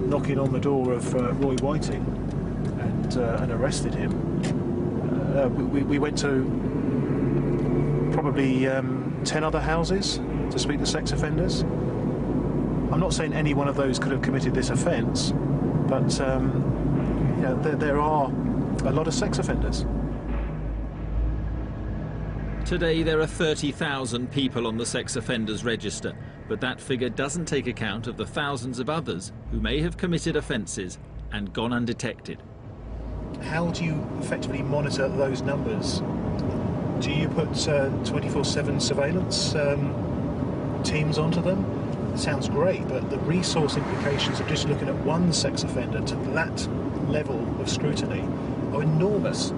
knocking on the door of Roy Whiting and arrested him. We went to probably 10 other houses to speak to sex offenders. I'm not saying any one of those could have committed this offence, but there are a lot of sex offenders. Today there are 30,000 people on the sex offenders register, but that figure doesn't take account of the thousands of others who may have committed offences and gone undetected. How do you effectively monitor those numbers? Do you put 24/7 surveillance teams onto them? It sounds great, but the resource implications of just looking at one sex offender to that level of scrutiny are enormous.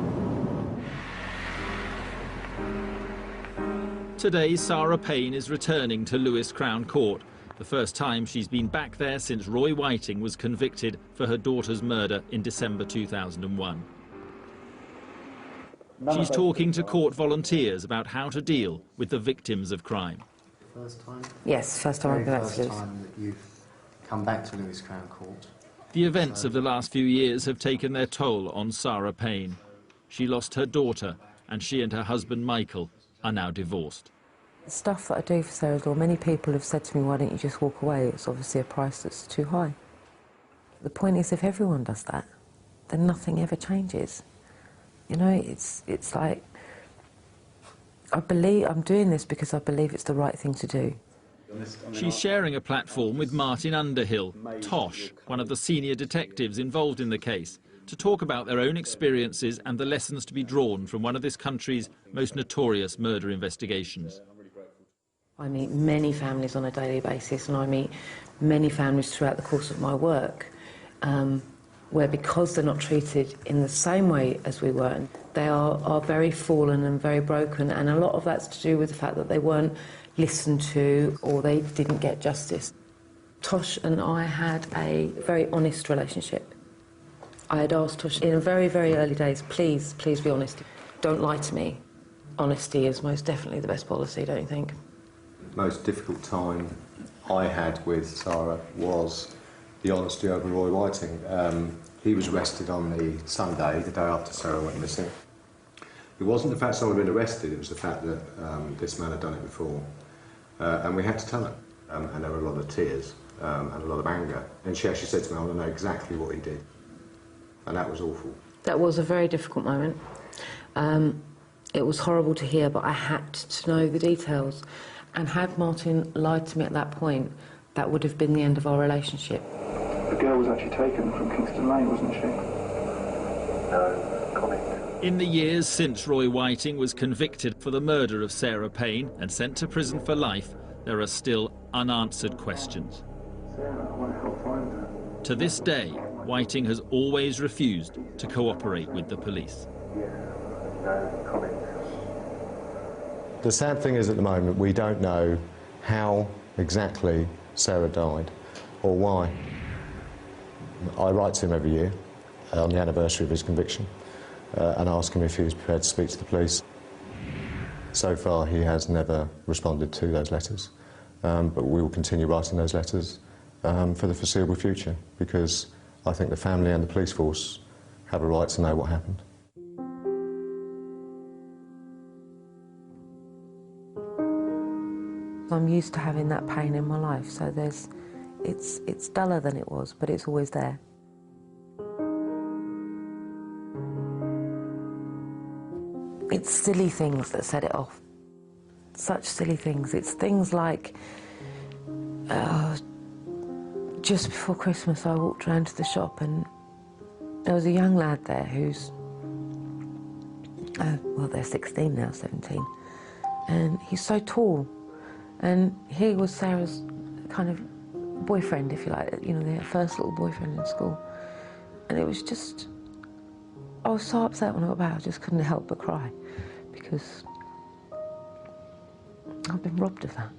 Today, Sarah Payne is returning to Lewes Crown Court, the first time she's been back there since Roy Whiting was convicted for her daughter's murder in December 2001. She's talking to court volunteers about how to deal with the victims of crime. First time? Yes, first time I've been back to Lewes. First time that you've come back to Lewes Crown Court. The events of the last few years have taken their toll on Sarah Payne. She lost her daughter, and she and her husband Michael are now divorced. The stuff that I do for Sarah's Law, many people have said to me, why don't you just walk away? It's obviously a price that's too high. The point is, if everyone does that, then nothing ever changes. You know, it's like, I'm doing this because I believe it's the right thing to do. She's sharing a platform with Martin Underhill, Tosh, one of the senior detectives involved in the case, to talk about their own experiences and the lessons to be drawn from one of this country's most notorious murder investigations. I meet many families on a daily basis, and I meet many families throughout the course of my work, where because they're not treated in the same way as we were, they are very fallen and very broken, and a lot of that's to do with the fact that they weren't listened to or they didn't get justice. Tosh and I had a very honest relationship. I had asked Tosh in very, very early days, please be honest. Don't lie to me. Honesty is most definitely the best policy, don't you think? The most difficult time I had with Sarah was the honesty over Roy Whiting. He was arrested on the Sunday, the day after Sarah went missing. It wasn't the fact someone had been arrested, it was the fact that this man had done it before. And we had to tell her. And there were a lot of tears and a lot of anger. And she actually said to me, I want to know exactly what he did. And that was awful. That was a very difficult moment. It was horrible to hear, but I had to know the details. And had Martin lied to me at that point, that would have been the end of our relationship. The girl was actually taken from Kingston Lane, wasn't she? No comment. In the years since Roy Whiting was convicted for the murder of Sarah Payne and sent to prison for life, there are still unanswered questions. Sarah, I want to help find her. To this day, Whiting has always refused to cooperate with the police. Yeah, no comment. The sad thing is, at the moment, we don't know how exactly Sarah died or why. I write to him every year on the anniversary of his conviction and ask him if he was prepared to speak to the police. So far, he has never responded to those letters, but we will continue writing those letters for the foreseeable future, because I think the family and the police force have a right to know what happened. I'm used to having that pain in my life, so it's duller than it was, but it's always there. It's silly things that set it off. Such silly things. It's things like, just before Christmas I walked around to the shop and there was a young lad there who's, well, they're 16 now, 17, and he's so tall. And he was Sarah's kind of boyfriend, if you like, you know, their first little boyfriend in school. And it was just, I was so upset when I got back, I just couldn't help but cry, because I've been robbed of that.